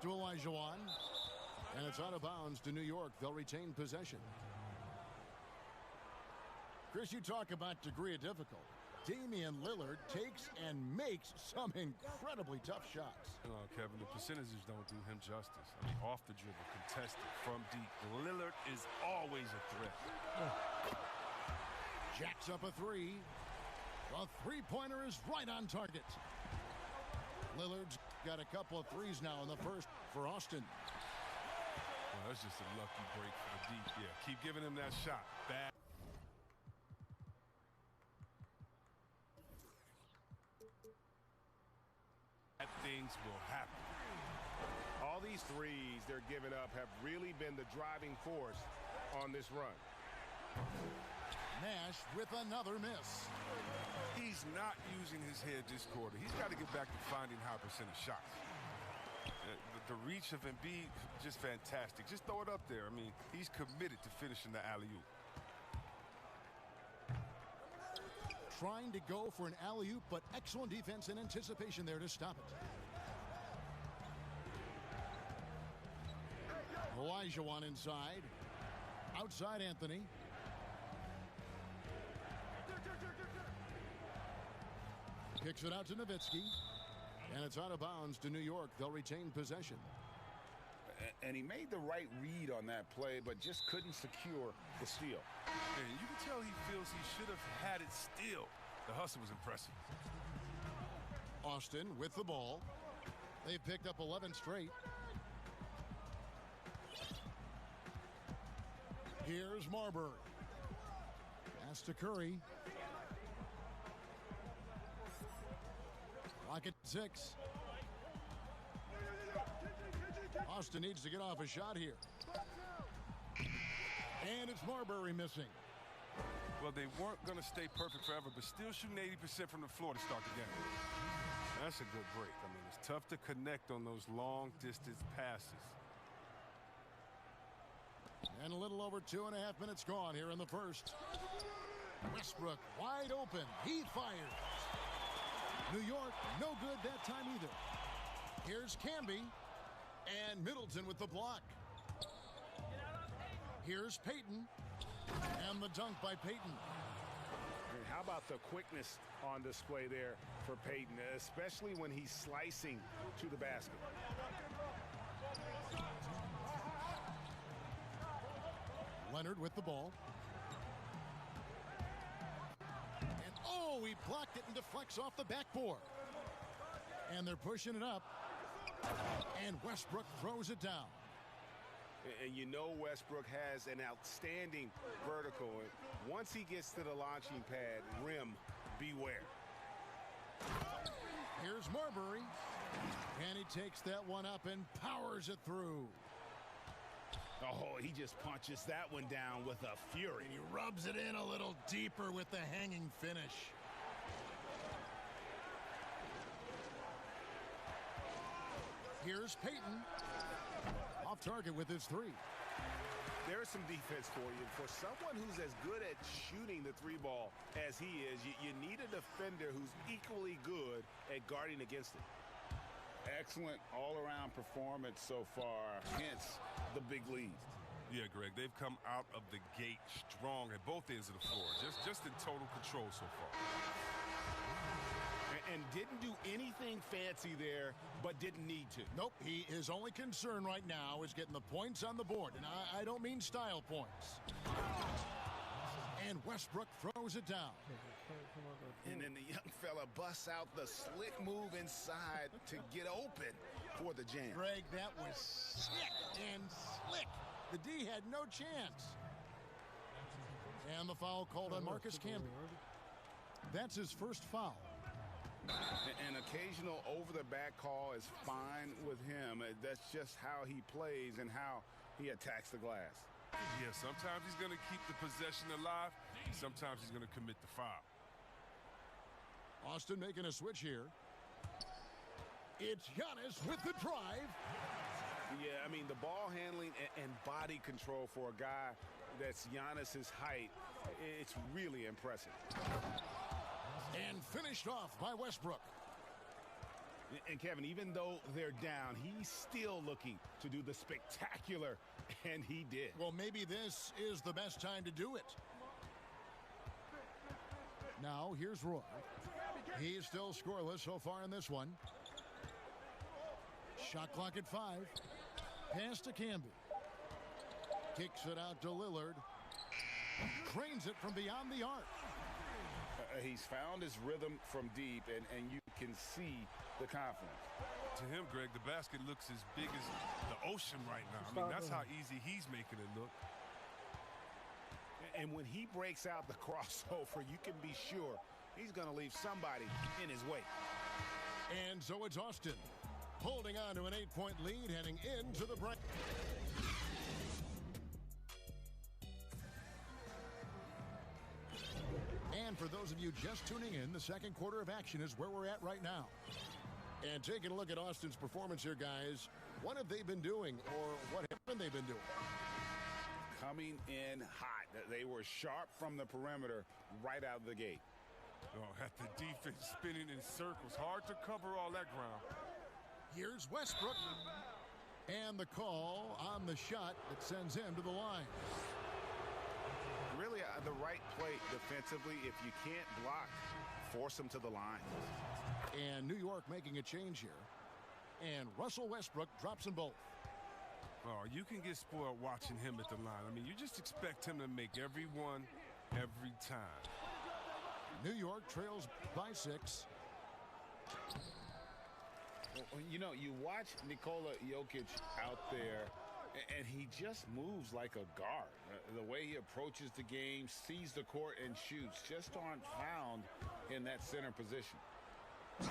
to Olajuwon. And it's out of bounds to New York. They'll retain possession. Chris, you talk about degree of difficulty. Damian Lillard takes and makes some incredibly tough shots. Oh, Kevin, the percentages don't do him justice. I mean, off the dribble, contested, from deep. Lillard is always a threat. Jacks up a three. The three-pointer is right on target. Lillard's got a couple of threes now in the first for Austin. Well, that's just a lucky break for the deep. Yeah, keep giving him that shot. Bad. Things will happen. All these threes they're giving up have really been the driving force on this run. Nash with another miss. He's not using his head this quarter. He's got to get back to finding high percentage shots. The reach of Embiid, just fantastic. Just throw it up there. I mean, he's committed to finishing the alley-oop. Trying to go for an alley-oop, but excellent defense and anticipation there to stop it. Olajuwon inside. Outside Anthony. Kicks it out to Nowitzki. And it's out of bounds to New York. They'll retain possession. And he made the right read on that play, but just couldn't secure the steal. And you can tell he feels he should have had it still. The hustle was impressive. Austin with the ball. They've picked up 11 straight. Here's Marbury. Pass to Curry. Clock at 6. Austin needs to get off a shot here. And it's Marbury missing. Well, they weren't going to stay perfect forever, but still shooting 80% from the floor to start the game. That's a good break. I mean, it's tough to connect on those long-distance passes. And a little over 2.5 minutes gone here in the first. Westbrook wide open. He fires. New York, no good that time either. Here's Camby. And Middleton with the block. Here's Payton. And the dunk by Payton. And how about the quickness on display there for Payton, especially when he's slicing to the basket. Leonard with the ball. And oh, he blocked it and deflects off the backboard. And they're pushing it up. And Westbrook throws it down. And you know Westbrook has an outstanding vertical. And once he gets to the launching pad, rim, beware. Here's Marbury. And he takes that one up and powers it through. Oh, he just punches that one down with a fury. And he rubs it in a little deeper with the hanging finish. Here's Payton. Off target with his three. There's some defense for you. For someone who's as good at shooting the three ball as he is, you need a defender who's equally good at guarding against it. Excellent all-around performance so far, hence the big lead. Yeah, Greg, they've come out of the gate strong at both ends of the floor. Just in total control so far. And didn't do anything fancy there, but didn't need to. Nope, his only concern right now is getting the points on the board. And I don't mean style points. And Westbrook throws it down. And then the young fella busts out the slick move inside to get open for the jam. Greg, that was sick and slick. The D had no chance. And the foul called on Marcus Camby. That's his first foul. An occasional over-the-back call is fine with him. That's just how he plays and how he attacks the glass. Yeah, sometimes he's going to keep the possession alive. Sometimes he's going to commit the foul. Austin making a switch here. It's Giannis with the drive. Yeah, I mean, the ball handling and body control for a guy that's Giannis's height, it's really impressive. And finished off by Westbrook. And Kevin, even though they're down, he's still looking to do the spectacular, and he did. Well, maybe this is the best time to do it. Now, here's Roy. He's still scoreless so far in this one. Shot clock at 5. Pass to Camby. Kicks it out to Lillard. Drains it from beyond the arc. He's found his rhythm from deep, and you can see the confidence. To him, Greg, the basket looks as big as the ocean right now. I mean, that's how easy he's making it look. And when he breaks out the crossover, you can be sure he's going to leave somebody in his way. And so it's Austin holding on to an 8-point lead heading into the break. And for those of you just tuning in, the second quarter of action is where we're at right now. And taking a look at Austin's performance here, guys, what have they been doing, or what haven't they been doing? Coming in hot. They were sharp from the perimeter right out of the gate. Oh, had the defense spinning in circles. Hard to cover all that ground. Here's Westbrook. And the call on the shot that sends him to the line. Really, the right play defensively. If you can't block, force them to the line. And New York making a change here. And Russell Westbrook drops them both. Oh, you can get spoiled watching him at the line. I mean, you just expect him to make every one, every time. New York trails by 6. Well, you know, you watch Nikola Jokic out there, and he just moves like a guard. The way he approaches the game, sees the court, and shoots just aren't found in that center position.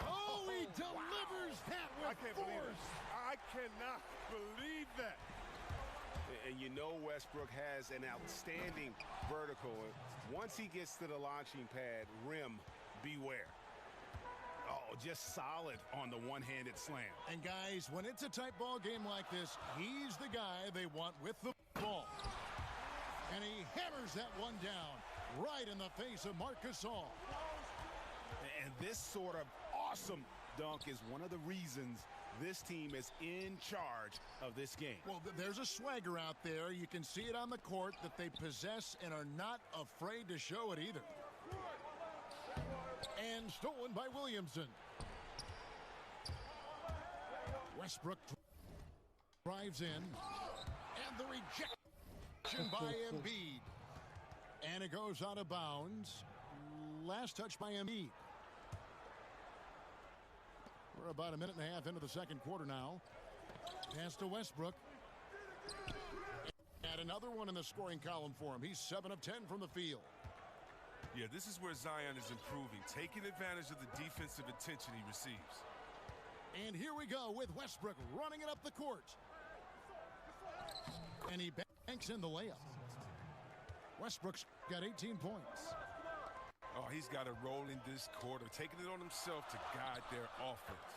Oh, he delivers that with force. I cannot believe that. And you know Westbrook has an outstanding vertical. Once he gets to the launching pad, rim, beware. Oh, just solid on the one-handed slam. And guys, when it's a tight ball game like this, he's the guy they want with the ball. And he hammers that one down right in the face of Marc Gasol. And this sort of awesome dunk is one of the reasons this team is in charge of this game. Well, there's a swagger out there. You can see it on the court that they possess and are not afraid to show it either. And stolen by Williamson. Westbrook drives in. And the rejection by Embiid. And it goes out of bounds. Last touch by Embiid. We're about a minute and a half into the second quarter now. Pass to Westbrook. And another one in the scoring column for him. He's 7 of 10 from the field. Yeah, this is where Zion is improving, taking advantage of the defensive attention he receives. And here we go with Westbrook running it up the court. And he banks in the layup. Westbrook's got 18 points. Oh, he's got a role in this quarter, taking it on himself to guide their offense.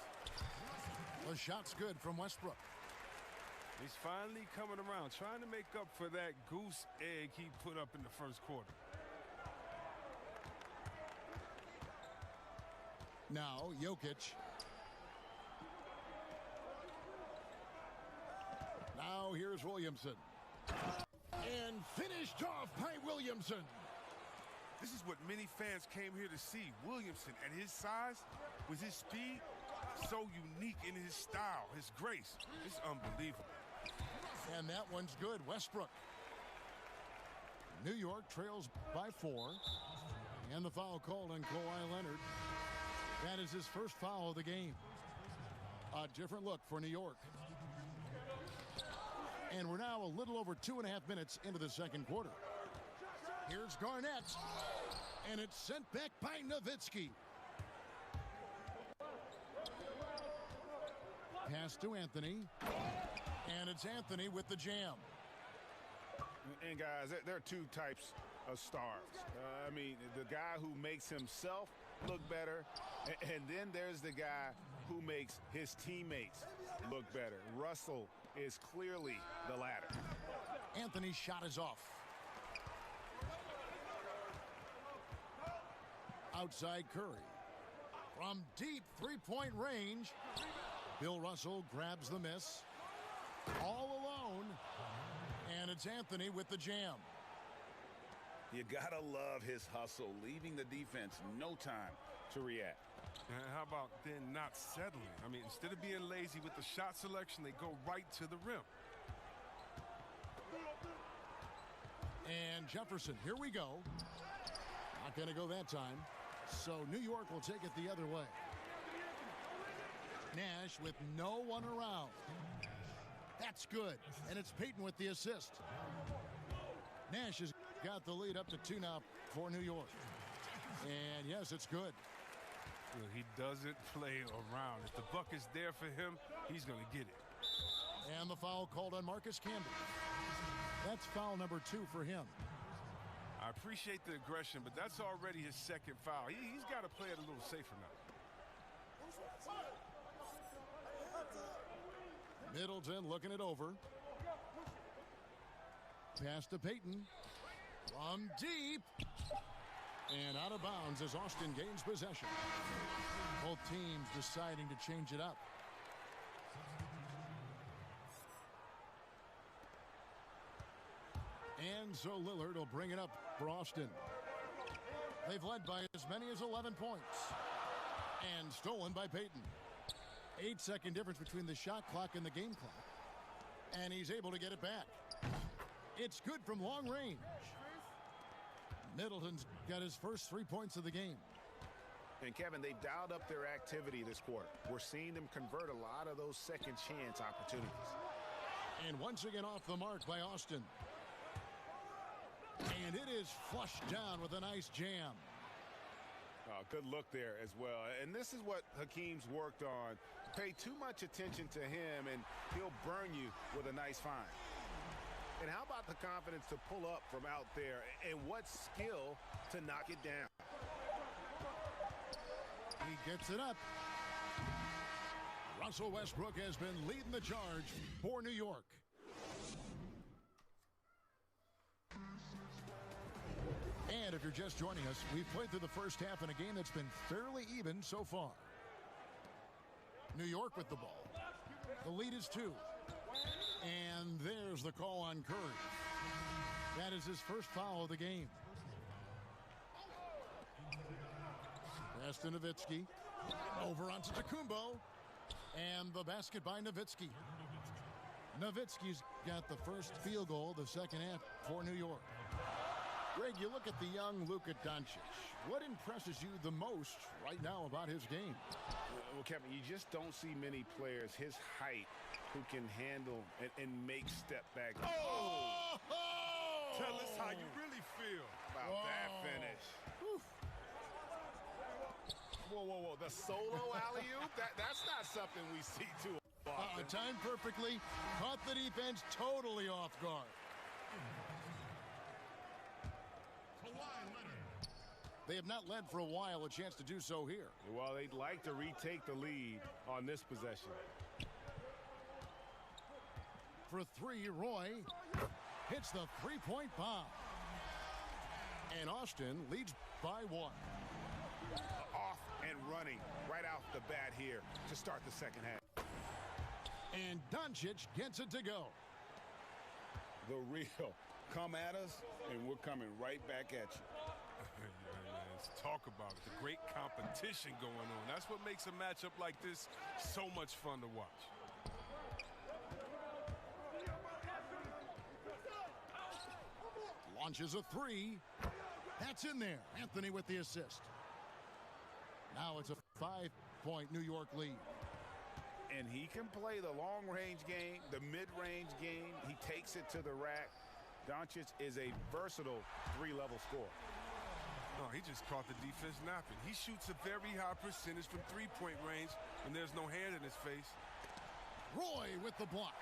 The shot's good from Westbrook. He's finally coming around, trying to make up for that goose egg he put up in the first quarter. Now, Jokic. Now, here's Williamson. And finished off by Williamson. This is what many fans came here to see. Williamson, at his size, with his speed, so unique in his style, his grace. It's unbelievable. And that one's good. Westbrook. New York trails by 4. And the foul called on Kawhi Leonard. That is his first foul of the game. A different look for New York. And we're now a little over 2.5 minutes into the second quarter. Here's Garnett. And it's sent back by Nowitzki. Pass to Anthony. And it's Anthony with the jam. And guys, there are two types of stars. I mean, the guy who makes himself look better, and then there's the guy who makes his teammates look better. Russell is clearly the latter. Anthony's shot is off. Outside Curry. From deep three-point range, Bill Russell grabs the miss. All alone. And it's Anthony with the jam. You gotta love his hustle, leaving the defense no time to react. And how about then not settling? I mean, instead of being lazy with the shot selection, they go right to the rim. And Jefferson, here we go. Not going to go that time. So New York will take it the other way. Nash with no one around. That's good. And it's Payton with the assist. Nash has got the lead up to 2 now for New York. And yes, it's good. Well, he doesn't play around. If the buck is there for him, he's going to get it. And the foul called on Marcus Camby. That's foul number 2 for him. I appreciate the aggression, but that's already his second foul. He's got to play it a little safer now. Middleton looking it over. Pass to Payton. From deep. And out of bounds as Austin gains possession. Both teams deciding to change it up. And so Lillard will bring it up for Austin. They've led by as many as 11 points. And stolen by Payton. 8-second difference between the shot clock and the game clock. And he's able to get it back. It's good from long range. Middleton's got his first 3 points of the game. And Kevin, they've dialed up their activity this quarter. We're seeing them convert a lot of those second chance opportunities. And once again off the mark by Austin. And it is flushed down with a nice jam. Oh, good look there as well. And this is what Hakeem's worked on. Pay too much attention to him and he'll burn you with a nice find. And how about the confidence to pull up from out there, and what skill to knock it down. He gets it up. Russell Westbrook has been leading the charge for New York. And if you're just joining us, we've played through the first half in a game that's been fairly even so far. New York with the ball. The lead is 2. And there's the call on Curry. That is his first foul of the game. Pass to Nowitzki. Over onto Tacumbo. And the basket by Nowitzki. Nowitzki's got the first field goal of the second half for New York. Greg, you look at the young Luka Doncic. What impresses you the most right now about his game? Well, Kevin, you just don't see many players his height who can handle and make step back. Oh! Tell us how you really feel about that finish. Whew. Whoa. The solo alley-oop? That's not something we see too often. Timed perfectly. Caught the defense totally off guard. They have not led for a while. A chance to do so here. Well, they'd like to retake the lead on this possession. For 3, Roy hits the three-point bomb. And Austin leads by 1. Off and running right out the bat here to start the second half. And Doncic gets it to go. The real. Come at us, and we're coming right back at you. Let's talk about it. The great competition going on. That's what makes a matchup like this so much fun to watch. Launches a 3. That's in there. Anthony with the assist. Now it's a 5-point New York lead. And he can play the long-range game, the mid-range game. He takes it to the rack. Doncic is a versatile 3-level scorer. No, he just caught the defense napping. He shoots a very high percentage from three-point range when there's no hand in his face. Roy with the block.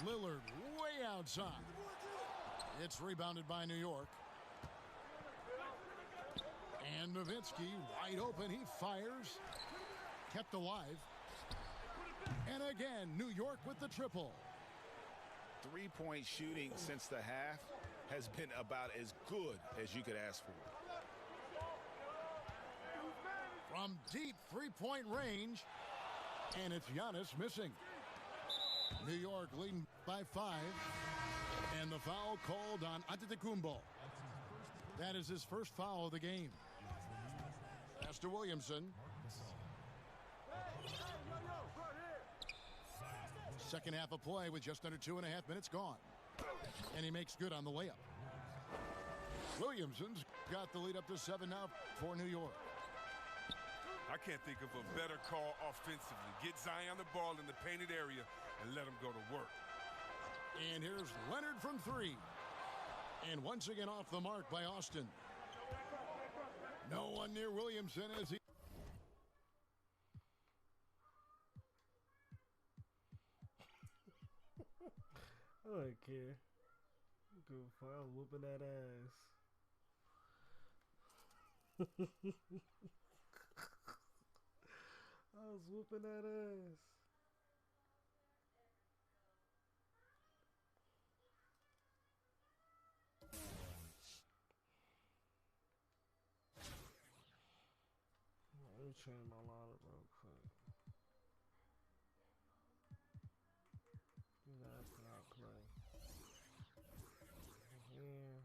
Lillard way outside. It's rebounded by New York. And Nowitzki wide open. He fires. Kept alive. And again, New York with the triple. 3-point shooting since the half has been about as good as you could ask for. from deep three-point range. And it's Giannis missing. New York leading by 5. And the foul called on Antetokounmpo. That is his first foul of the game. Pass to Williamson. Second half of play with just under 2.5 minutes gone. And he makes good on the layup. Williamson's got the lead up to 7 now for New York. I can't think of a better call offensively. Get Zion the ball in the painted area and let him go to work. And here's Leonard from 3. And once again off the mark by Austin. No one near Williamson as he... I don't care. Go file whooping that ass. I was whooping that ass. Let me change my lineup real quick. That's not play. Here.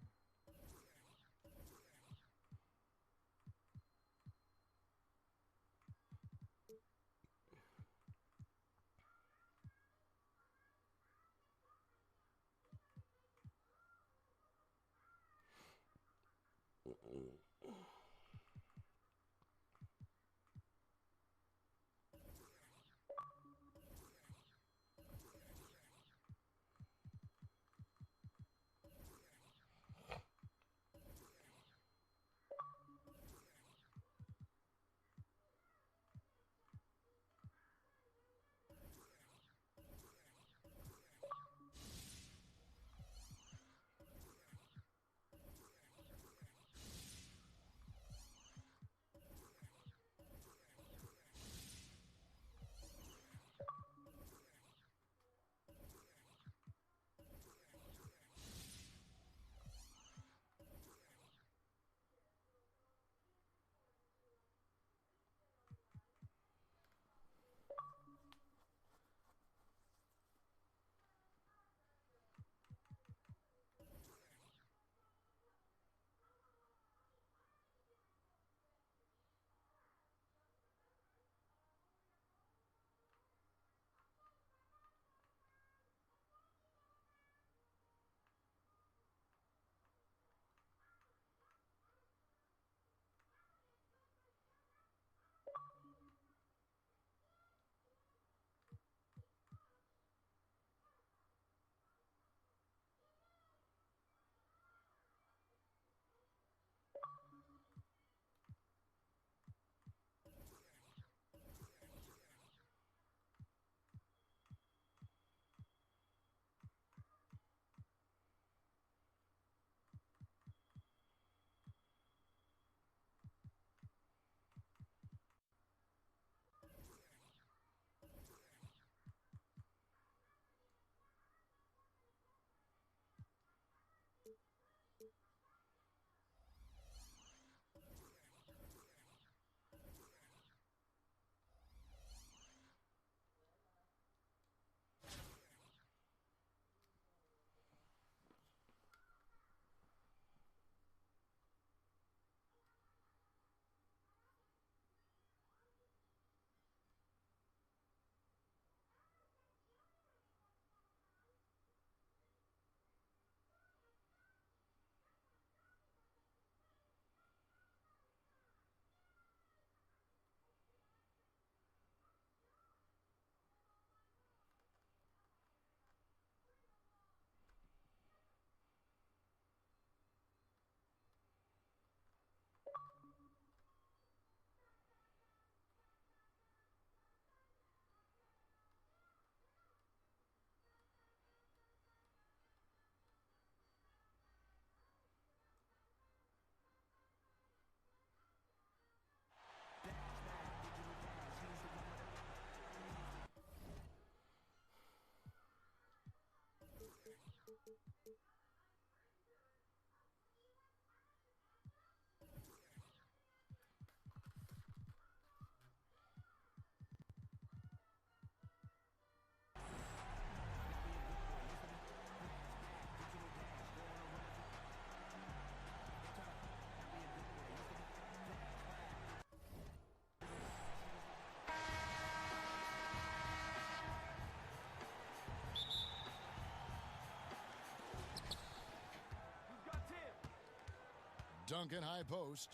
Duncan high post.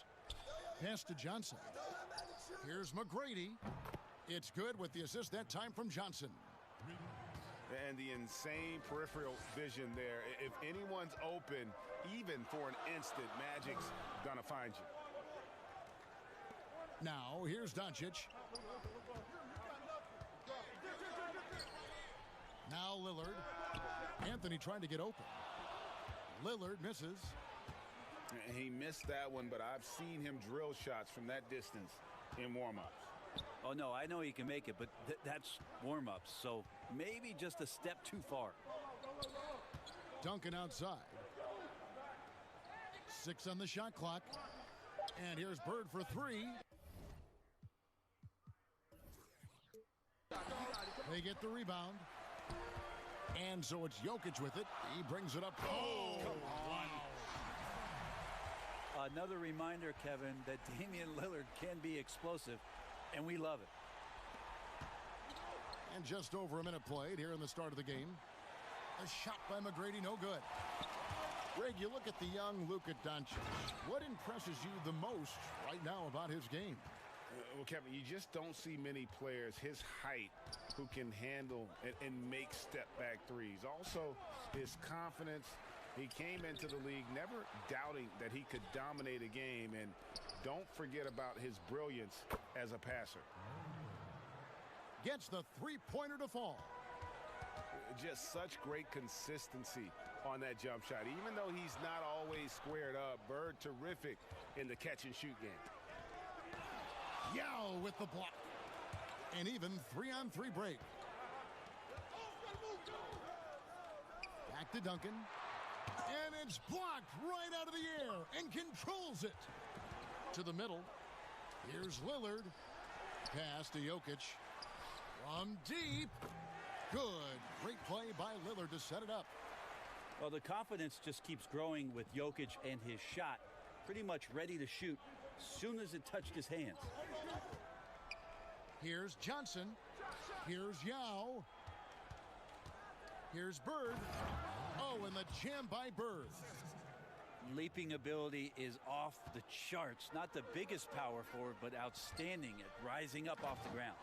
Pass to Johnson. Here's McGrady. It's good with the assist that time from Johnson. And the insane peripheral vision there. If anyone's open, even for an instant, Magic's gonna find you. Now, here's Doncic. Now Lillard. Anthony trying to get open. Lillard misses. He missed that one, but I've seen him drill shots from that distance in warm-ups. Oh, no, I know he can make it, but that's warm-ups, so maybe just a step too far. Duncan outside. 6 on the shot clock. And here's Bird for 3. They get the rebound. And so it's Jokic with it. He brings it up. Oh, come on. Another reminder, Kevin, that Damian Lillard can be explosive, and we love it. And just over a minute played here in the start of the game. A shot by McGrady, no good. Greg, you look at the young Luka Doncic. What impresses you the most right now about his game? Well, Kevin, you just don't see many players his height who can handle and make step-back threes. Also, his confidence. He came into the league never doubting that he could dominate a game, and don't forget about his brilliance as a passer. Gets the three-pointer to fall. Just such great consistency on that jump shot. Even though he's not always squared up, Bird terrific in the catch-and-shoot game. Yao with the block. And even 3-on-3 break. Back to Duncan. And it's blocked right out of the air and controls it. To the middle. Here's Lillard. Pass to Jokic. From deep. Good. Great play by Lillard to set it up. Well, the confidence just keeps growing with Jokic and his shot. Pretty much ready to shoot as soon as it touched his hands. Here's Johnson. Here's Yao. Here's Bird. Oh, and the jam by Bird. Leaping ability is off the charts. Not the biggest power forward, but outstanding at rising up off the ground.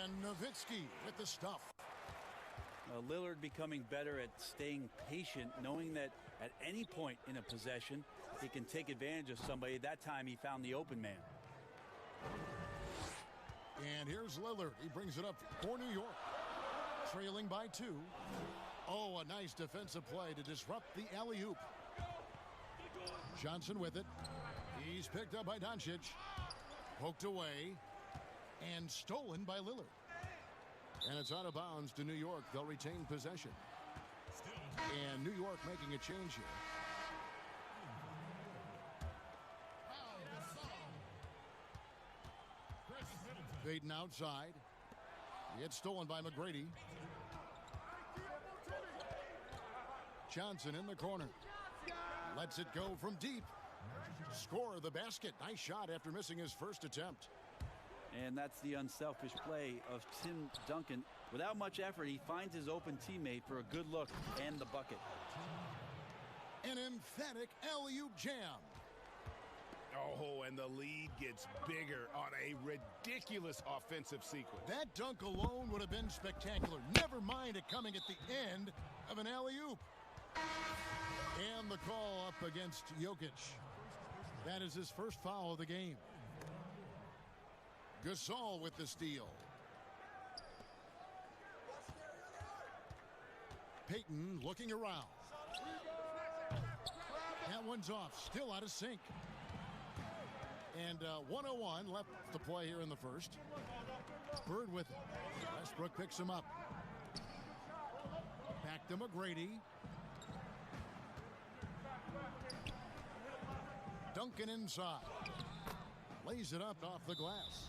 And Nowitzki with the stuff. Lillard becoming better at staying patient, knowing that at any point in a possession, he can take advantage of somebody. That time he found the open man. And here's Lillard. He brings it up for New York. Trailing by 2. Oh, a nice defensive play to disrupt the alley-oop. Johnson with it. He's picked up by Doncic. Poked away. And stolen by Lillard. And it's out of bounds to New York. They'll retain possession. And New York making a change here. Payton outside. It's stolen by McGrady. Johnson in the corner. Lets it go from deep. Score the basket. Nice shot after missing his first attempt. And that's the unselfish play of Tim Duncan. Without much effort, he finds his open teammate for a good look and the bucket. An emphatic alley-oop jam. Oh, and the lead gets bigger on a ridiculous offensive sequence. That dunk alone would have been spectacular. Never mind it coming at the end of an alley-oop. And the call up against Jokic. That is his first foul of the game. Gasol with the steal. Payton looking around. That one's off. Still out of sync. And 1:01 left to play here in the first. Bird with it. Westbrook picks him up. Back to McGrady. Duncan inside. Lays it up off the glass.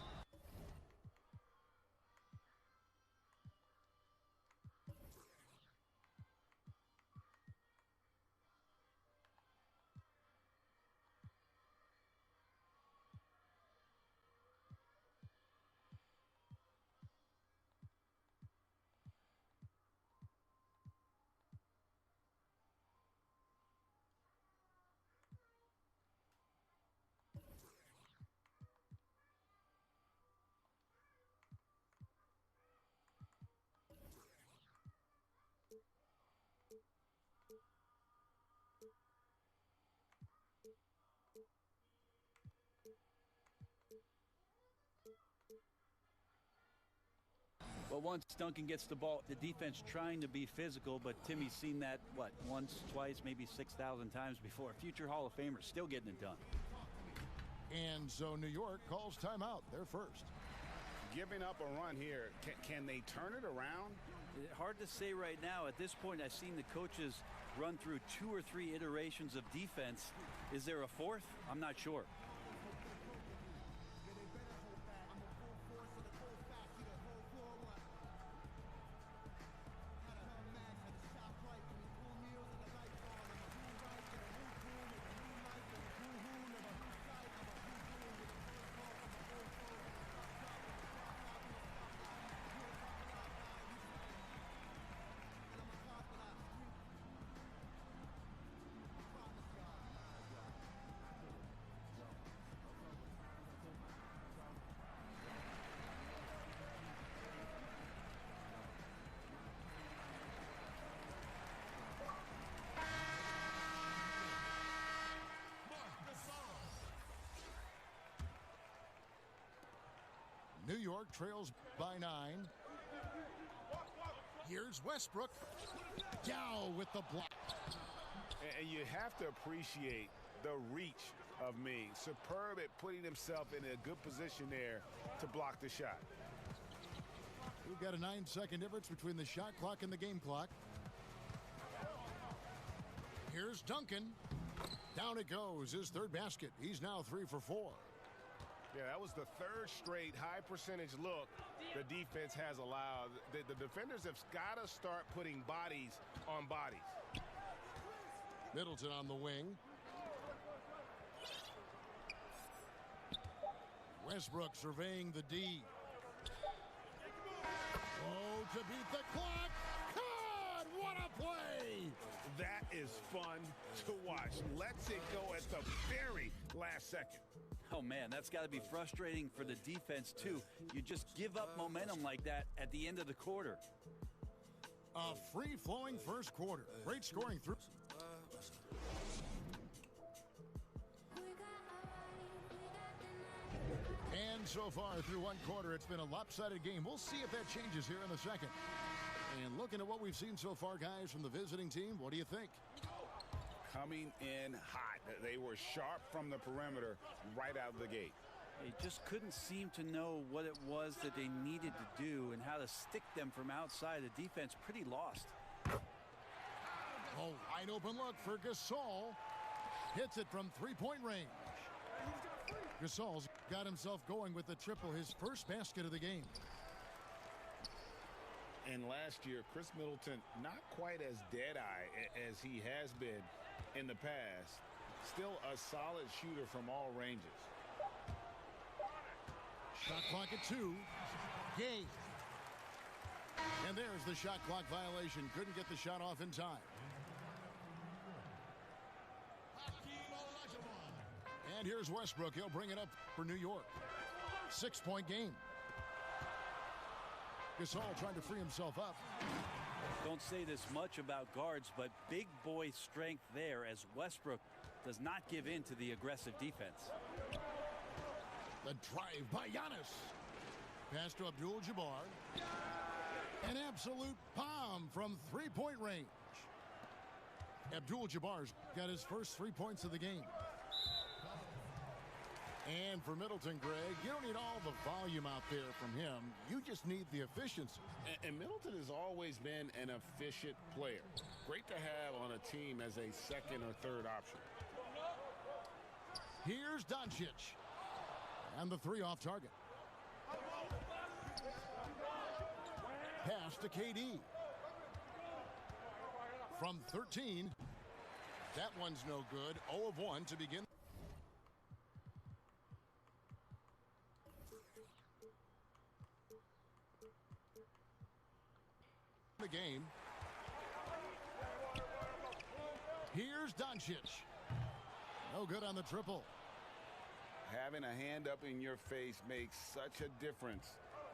But once Duncan gets the ball, the defense trying to be physical, but Timmy's seen that, what, once, twice, maybe 6,000 times before. Future Hall of Famer still getting it done. And so New York calls timeout. They're first. Giving up a run here, can they turn it around? Hard to say right now. At this point, I've seen the coaches run through 2 or 3 iterations of defense. Is there a fourth? I'm not sure. New York trails by 9. Here's Westbrook. Dow with the block. And you have to appreciate the reach of Ming. Superb at putting himself in a good position there to block the shot. We've got a 9-second difference between the shot clock and the game clock. Here's Duncan. Down it goes. His third basket. He's now 3 for 4. Yeah, that was the third straight high percentage look the defense has allowed. The defenders have got to start putting bodies on bodies. Middleton on the wing. Westbrook surveying the D. Oh, to beat the clock. God, what a play! That is fun to watch. Lets it go at the very last second. Oh, man, that's got to be frustrating for the defense, too. You just give up momentum like that at the end of the quarter. A free-flowing first quarter. Great scoring through. And so far through one quarter, it's been a lopsided game. We'll see if that changes here in the second. And looking at what we've seen so far, guys, from the visiting team, what do you think? Coming in hot. They were sharp from the perimeter right out of the gate. They just couldn't seem to know what it was that they needed to do and how to stick them from outside. The defense pretty lost. Oh, wide open look for Gasol. Hits it from three-point range. Gasol's got himself going with the triple, his first basket of the game. And last year, Chris Middleton not quite as dead-eye as he has been in the past. Still a solid shooter from all ranges. Shot clock at 2. Game. And there's the shot clock violation. Couldn't get the shot off in time. And here's Westbrook. He'll bring it up for New York. 6-point game. Gasol trying to free himself up. Don't say this much about guards, but big boy strength there as Westbrook does not give in to the aggressive defense. The drive by Giannis. Pass to Abdul-Jabbar. An absolute bomb from three-point range. Abdul-Jabbar's got his first 3 points of the game. And for Middleton, Greg, you don't need all the volume out there from him. You just need the efficiency. And Middleton has always been an efficient player. Great to have on a team as a second or third option. Here's Doncic. And the 3 off target. Pass to KD. From 13. That one's no good. 0 of 1 to begin. The game. Here's Doncic. No good on the triple. Having a hand up in your face makes such a difference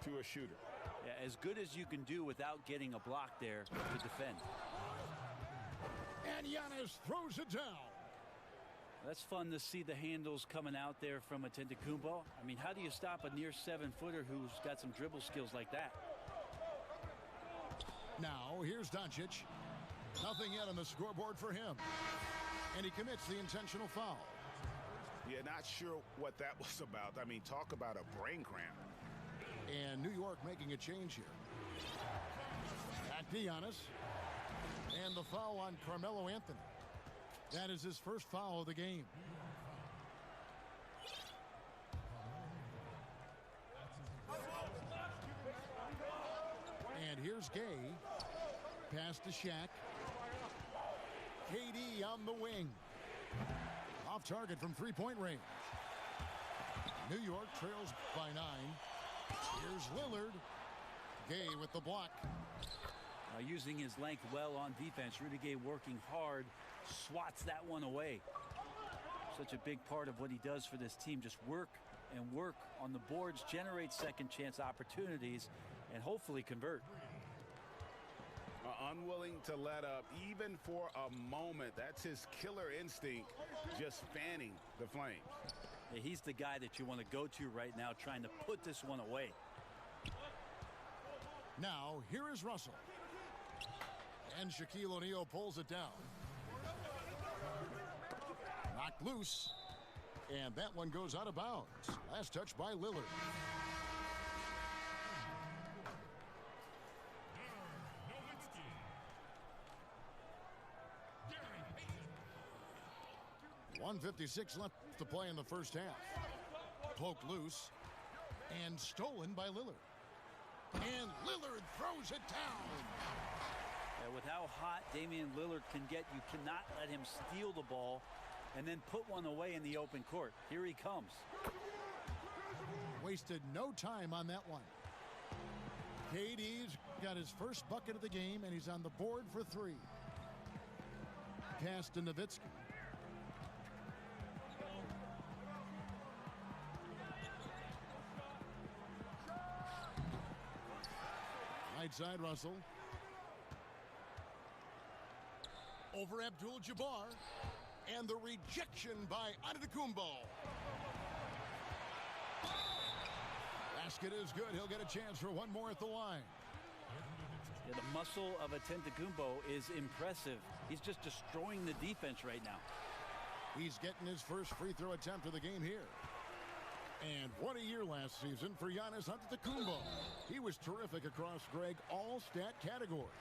to a shooter. Yeah, as good as you can do without getting a block there to defend. And Giannis throws it down. That's fun to see the handles coming out there from Antetokounmpo. I mean, how do you stop a near 7-footer who's got some dribble skills like that? Now, here's Doncic. Nothing yet on the scoreboard for him. And he commits the intentional foul. Yeah, not sure what that was about. I mean, talk about a brain cramp. And New York making a change here. Back to Giannis. And the foul on Carmelo Anthony. That is his first foul of the game. And here's Gay. Pass to Shaq. KD on the wing. Off target from three-point range. New York trails by 9. Here's Lillard. Gay with the block. Using his length well on defense. Rudy Gay working hard. Swats that one away. Such a big part of what he does for this team. Just work and work on the boards. Generate second chance opportunities. And hopefully convert. Unwilling to let up even for a moment. That's his killer instinct, just fanning the flames. Yeah, he's the guy that you want to go to right now, trying to put this one away. Now, here is Russell. And Shaquille O'Neal pulls it down. Knocked loose. And that one goes out of bounds. Last touch by Lillard. .156 left to play in the first half. Poked loose and stolen by Lillard. And Lillard throws it down. Yeah, with how hot Damian Lillard can get, you cannot let him steal the ball and then put one away in the open court. Here he comes. Wasted no time on that one. KD's got his first bucket of the game, and he's on the board for 3. Pass to Nowitzki. Right side, Russell. Over Abdul-Jabbar. And the rejection by Antetokounmpo. Basket is good. He'll get a chance for one more at the line. Yeah, the muscle of Antetokounmpo is impressive. He's just destroying the defense right now. He's getting his first free throw attempt of the game here. And what a year last season for Giannis Antetokounmpo. He was terrific across, Greg, all stat categories.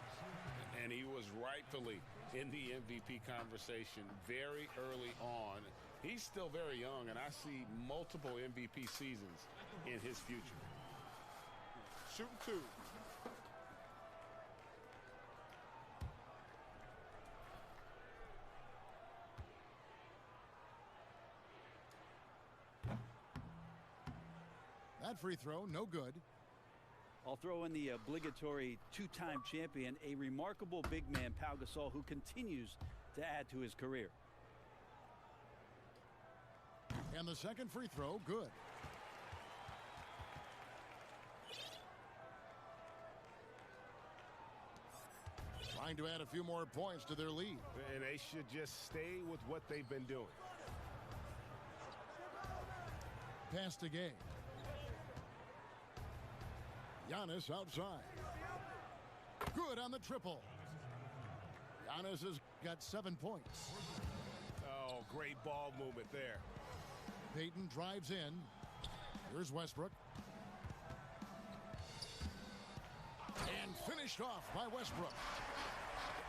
And he was rightfully in the MVP conversation very early on. He's still very young, and I see multiple MVP seasons in his future. Shooting 2. That free throw, no good. I'll throw in the obligatory two-time champion, a remarkable big man, Pau Gasol, who continues to add to his career. And the second free throw, good. Trying to add a few more points to their lead. And they should just stay with what they've been doing. Pass to Gay. Giannis outside. Good on the triple. Giannis has got 7 points. Oh, great ball movement there. Payton drives in. Here's Westbrook. And finished off by Westbrook.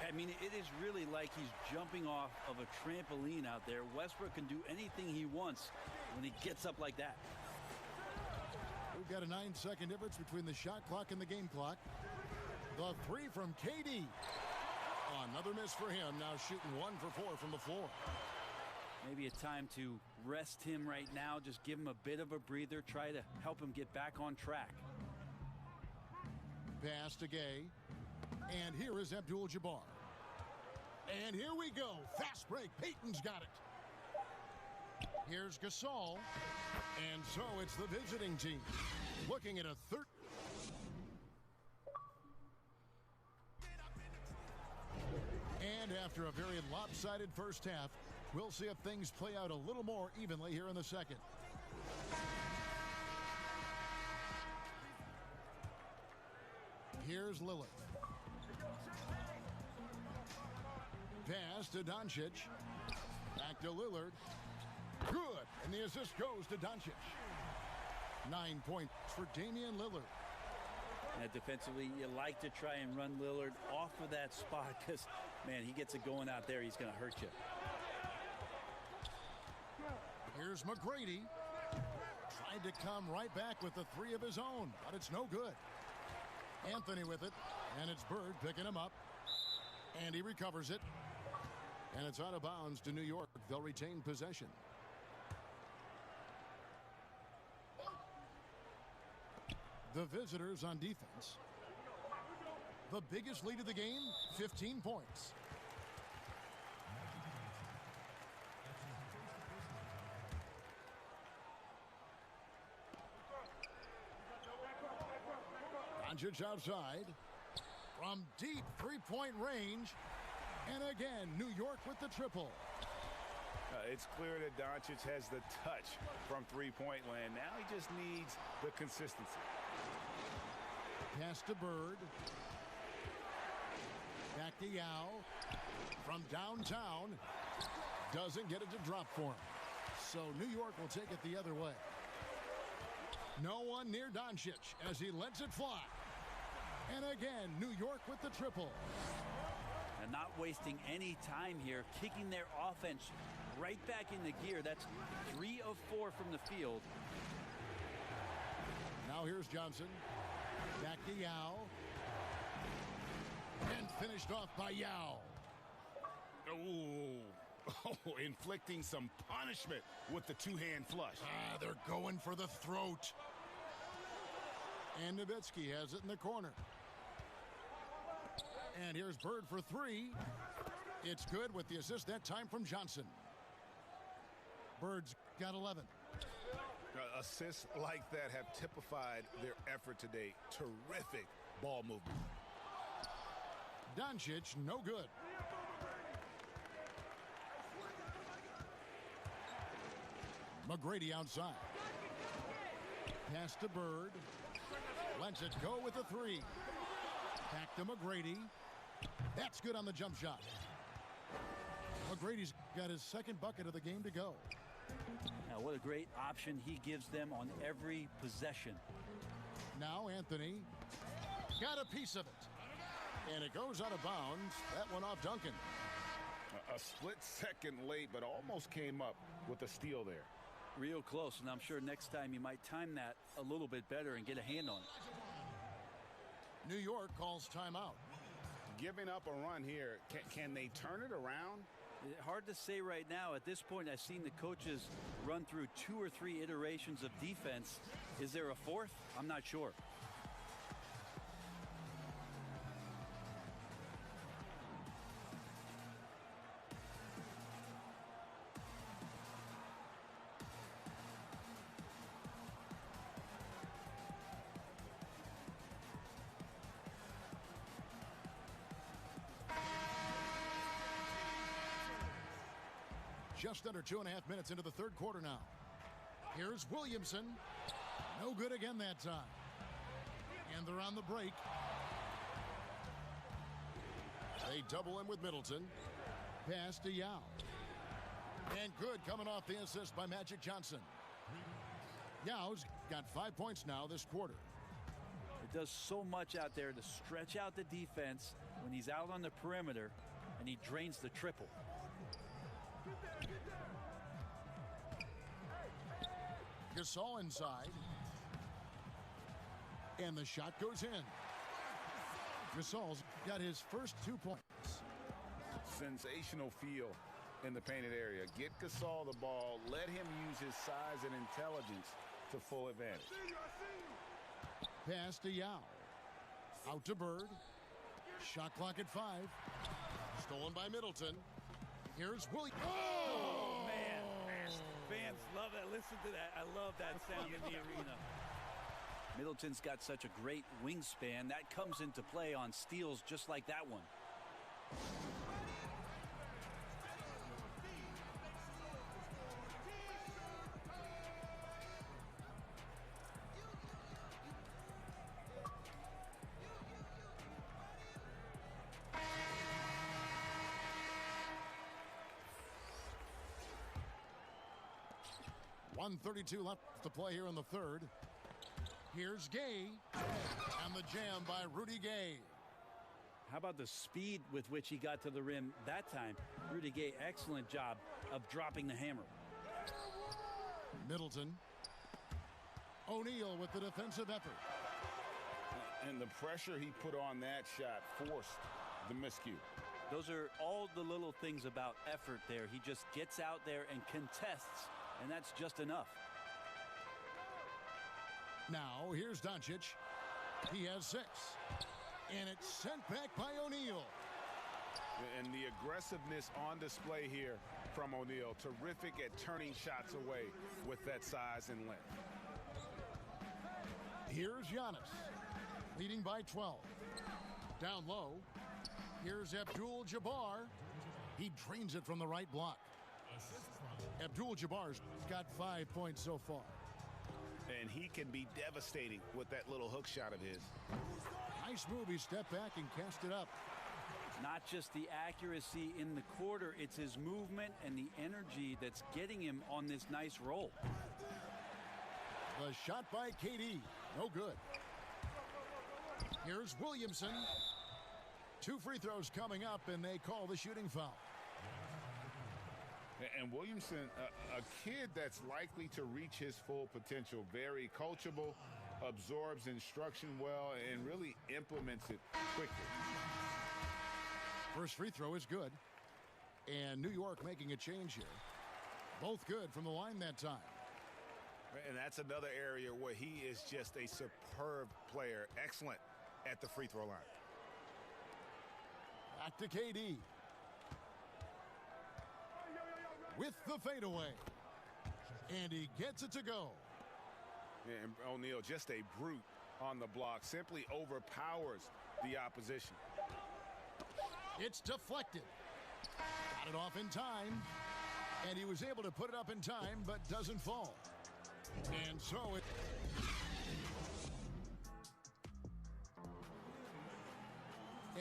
I mean, it is really like he's jumping off of a trampoline out there. Westbrook can do anything he wants when he gets up like that. We've got a 9-second difference between the shot clock and the game clock. The 3 from KD. Another miss for him. Now shooting 1 for 4 from the floor. Maybe a time to rest him right now. Just give him a bit of a breather. Try to help him get back on track. Pass to Gay. And here is Abdul-Jabbar. And here we go. Fast break. Payton's got it. Here's Gasol. And so it's the visiting team. Looking at a third. And after a very lopsided first half, we'll see if things play out a little more evenly here in the second. Here's Lillard. Pass to Doncic. Back to Lillard. Good. And the assist goes to Doncic. 9 points for Damian Lillard. And defensively, you like to try and run Lillard off of that spot because, man, he gets it going out there, he's going to hurt you. Here's McGrady. Tried to come right back with the three of his own, but it's no good. Anthony with it, and it's Bird picking him up. And he recovers it. And it's out of bounds to New York. They'll retain possession. The visitors on defense. The biggest lead of the game, 15 points. Doncic outside. From deep three-point range. And again, New York with the triple. It's clear that Doncic has the touch from three-point land. Now he just needs the consistency. Pass to Bird. Back to Yao. From downtown. Doesn't get it to drop for him. So New York will take it the other way. No one near Doncic as he lets it fly. And again, New York with the triple. And not wasting any time here, kicking their offense right back into gear. That's 3 of 4 from the field. Now here's Johnson. Back to Yao. And finished off by Yao. Oh, inflicting some punishment with the two-hand flush. They're going for the throat. And Nowitzki has it in the corner. And here's Bird for three. It's good with the assist that time from Johnson. Bird's got 11. Assists like that have typified their effort today. Terrific ball movement. Doncic, no good. McGrady outside. Pass to Bird. Lets it go with a three. Back to McGrady. That's good on the jump shot. McGrady's got his second bucket of the game to go. Now, what a great option he gives them on every possession. Now Anthony got a piece of it. And it goes out of bounds. That one off Duncan. A split second late, but almost came up with a steal there. Real close, and I'm sure next time you might time that a little bit better and get a hand on it. New York calls timeout. Giving up a run here, can they turn it around? Hard to say right now. At this point, I've seen the coaches run through 2 or 3 iterations of defense. Is there a fourth? I'm not sure. Just under 2.5 minutes into the third quarter now. Here's Williamson. No good again that time. And they're on the break. They double him with Middleton. Pass to Yao. And good coming off the assist by Magic Johnson. Yao's got 5 points now this quarter. It does so much out there to stretch out the defense when he's out on the perimeter, and he drains the triple. Gasol inside. And the shot goes in. Gasol's got his first 2 points. Sensational feel in the painted area. Get Gasol the ball. Let him use his size and intelligence to full advantage. Pass to Yao. Out to Bird. Shot clock at 5. Stolen by Middleton. Here's Williams. Oh, man. Fans love that. Listen to that. I love that sound in the arena. Middleton's got such a great wingspan. That comes into play on steals just like that one. 1:32 left to play here in the third. Here's Gay, and the jam by Rudy Gay. How about the speed with which he got to the rim that time? Rudy Gay, excellent job of dropping the hammer. Middleton. O'Neal with the defensive effort. And the pressure he put on that shot forced the miscue. Those are all the little things about effort there. He just gets out there and contests, and that's just enough. Now, here's Doncic. He has 6. And it's sent back by O'Neal. And the aggressiveness on display here from O'Neal. Terrific at turning shots away with that size and length. Here's Giannis, leading by 12. Down low, here's Abdul-Jabbar. He drains it from the right block. Abdul-Jabbar's got 5 points so far. And he can be devastating with that little hook shot of his. Nice move. He stepped back and cast it up. Not just the accuracy in the quarter, it's his movement and the energy that's getting him on this nice roll. The shot by KD. No good. Here's Williamson. 2 free throws coming up, and they call the shooting foul. And Williamson, a kid that's likely to reach his full potential. Very coachable, absorbs instruction well, and really implements it quickly. First free throw is good. And New York making a change here. Both good from the line that time. And that's another area where he is just a superb player. Excellent at the free throw line. Back to KD. With the fadeaway. And he gets it to go. And O'Neal, just a brute on the block. Simply overpowers the opposition. It's deflected. Got it off in time. And he was able to put it up in time, but doesn't fall. And so it...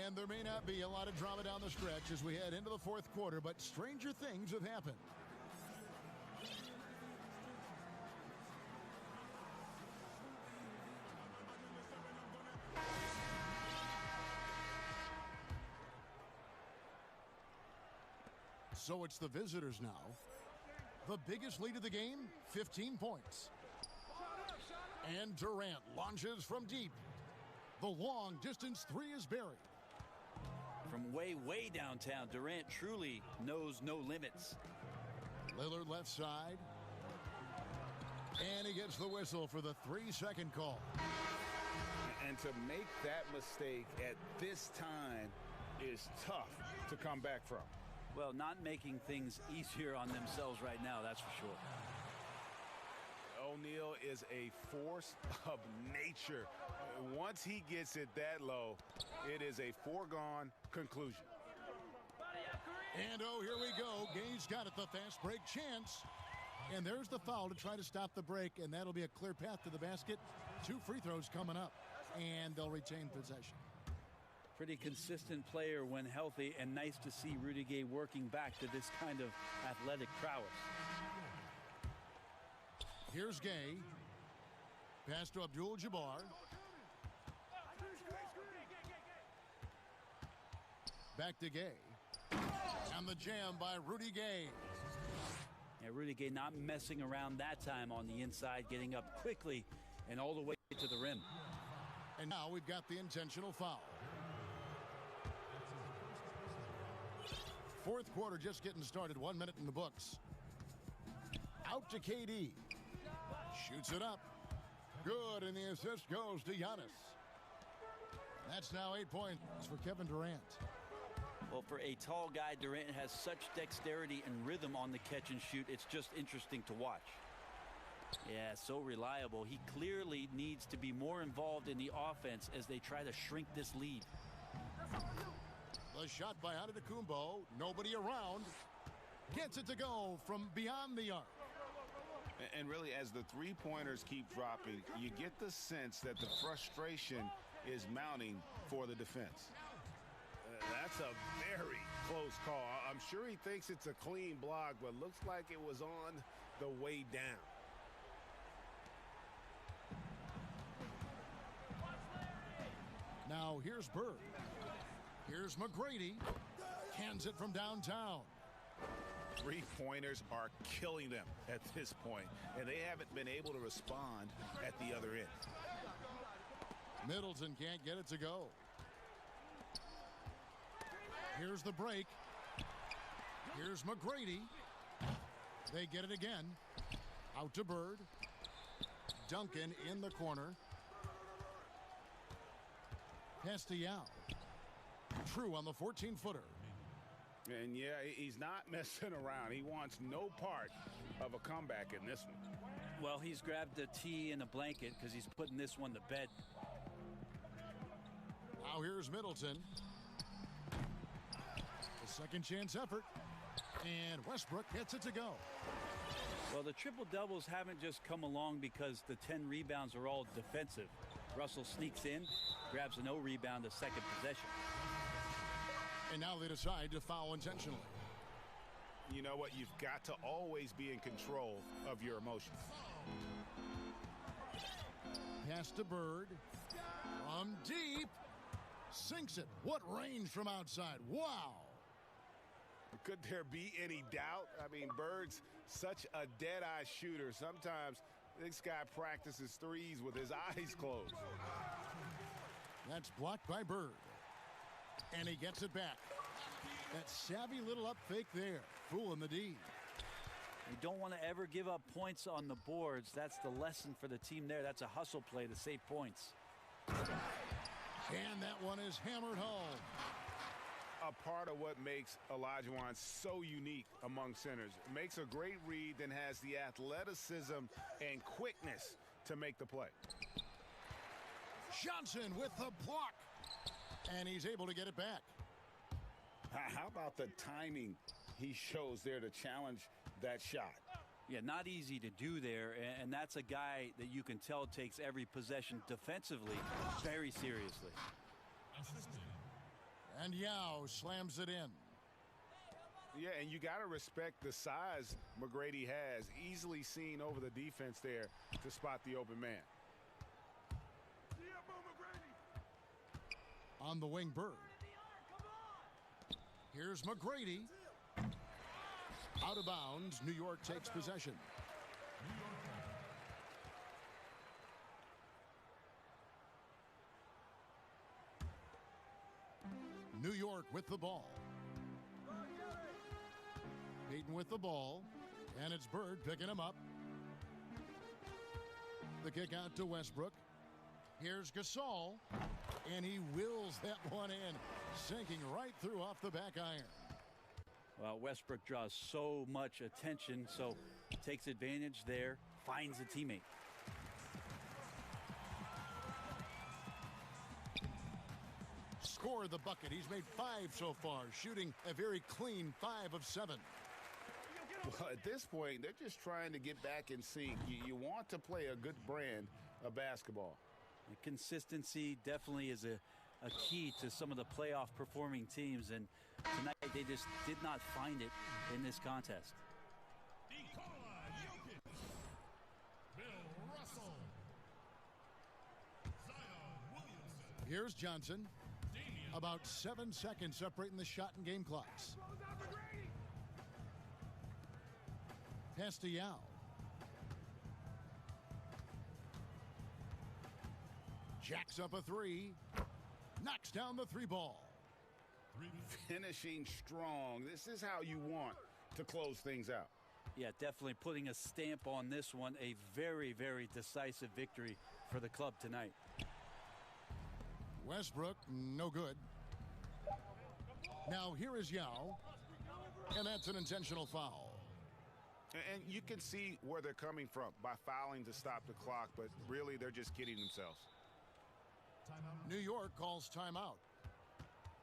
And there may not be a lot of drama down the stretch as we head into the fourth quarter, but stranger things have happened. So it's the visitors now. The biggest lead of the game, 15 points. And Durant launches from deep. The long distance 3 is buried. From way, way downtown, Durant truly knows no limits. Lillard left side. And he gets the whistle for the 3-second call. And to make that mistake at this time is tough to come back from. Well, not making things easier on themselves right now, that's for sure. O'Neal is a force of nature. Once he gets it that low, it is a foregone conclusion. And oh, here we go. Gay's got it, the fast break chance. And there's the foul to try to stop the break, and that'll be a clear path to the basket. 2 free throws coming up, and they'll retain possession. Pretty consistent player when healthy, and nice to see Rudy Gay working back to this kind of athletic prowess. Here's Gay. Pass to Abdul-Jabbar. Back to Gay. And the jam by Rudy Gay. Yeah, Rudy Gay not messing around that time on the inside, getting up quickly and all the way to the rim. And now we've got the intentional foul. Fourth quarter just getting started. 1 minute in the books. Out to KD. Shoots it up. Good, and the assist goes to Giannis. That's now 8 points for Kevin Durant. Well, for a tall guy, Durant has such dexterity and rhythm on the catch and shoot. It's just interesting to watch. Yeah, so reliable. He clearly needs to be more involved in the offense as they try to shrink this lead. The shot by Antetokounmpo. Nobody around. Gets it to go from beyond the arc. And really, as the three-pointers keep dropping, you get the sense that the frustration is mounting for the defense. That's a very close call. I'm sure he thinks it's a clean block, but looks like it was on the way down. Now here's Bird. Here's McGrady. Cans it from downtown. Three-pointers are killing them at this point, and they haven't been able to respond at the other end. Middleton can't get it to go. Here's the break. Here's McGrady. They get it again. Out to Bird. Duncan in the corner. Castellao. True on the 14-footer. And yeah, he's not messing around. He wants no part of a comeback in this one. Well, he's grabbed a tee and a blanket because he's putting this one to bed. Now here's Middleton. A second chance effort. And Westbrook gets it to go. Well, the triple-doubles haven't just come along because the 10 rebounds are all defensive. Russell sneaks in, grabs a no rebound, a second possession. And now they decide to foul intentionally. You know what? You've got to always be in control of your emotions. Pass to Bird. From deep. Sinks it. What range from outside. Wow. Could there be any doubt? I mean, Bird's such a dead-eye shooter. Sometimes this guy practices threes with his eyes closed. That's blocked by Bird. And he gets it back. That savvy little up fake there. Fooling the D. You don't want to ever give up points on the boards. That's the lesson for the team there. That's a hustle play to save points. And that one is hammered home. A part of what makes Olajuwon so unique among centers. Makes a great read, then has the athleticism and quickness to make the play. Johnson with the block. And he's able to get it back. How about the timing he shows there to challenge that shot? Yeah, not easy to do there, and that's a guy that you can tell takes every possession defensively very seriously. And Yao slams it in. Yeah, and you got to respect the size McGrady has. Easily seen over the defense there to spot the open man. On the wing, Bird. Here's McGrady. Out of bounds. New York takes possession. New York with the ball. Peyton with the ball. And it's Bird picking him up. The kick out to Westbrook. Here's Gasol. And he wills that one in. Sinking right through off the back iron. Well, Westbrook draws so much attention, so takes advantage there, finds a teammate. Score the bucket. He's made 5 so far, shooting a very clean 5 of 7. Well, at this point, they're just trying to get back in sync. You want to play a good brand of basketball. The consistency definitely is a key to some of the playoff performing teams, and tonight they just did not find it in this contest. Here's Johnson. About 7 seconds separating the shot and game clocks. Pass to Yao. Jacks up a 3. Knocks down the 3 ball. Finishing strong. This is how you want to close things out. Yeah, definitely putting a stamp on this one. A very, very decisive victory for the club tonight. Westbrook, no good. Now here is Yao. And that's an intentional foul. And you can see where they're coming from by fouling to stop the clock, but really they're just kidding themselves. New York calls timeout.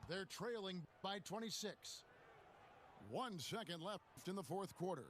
They're trailing by 26. 1 second left in the 4th quarter.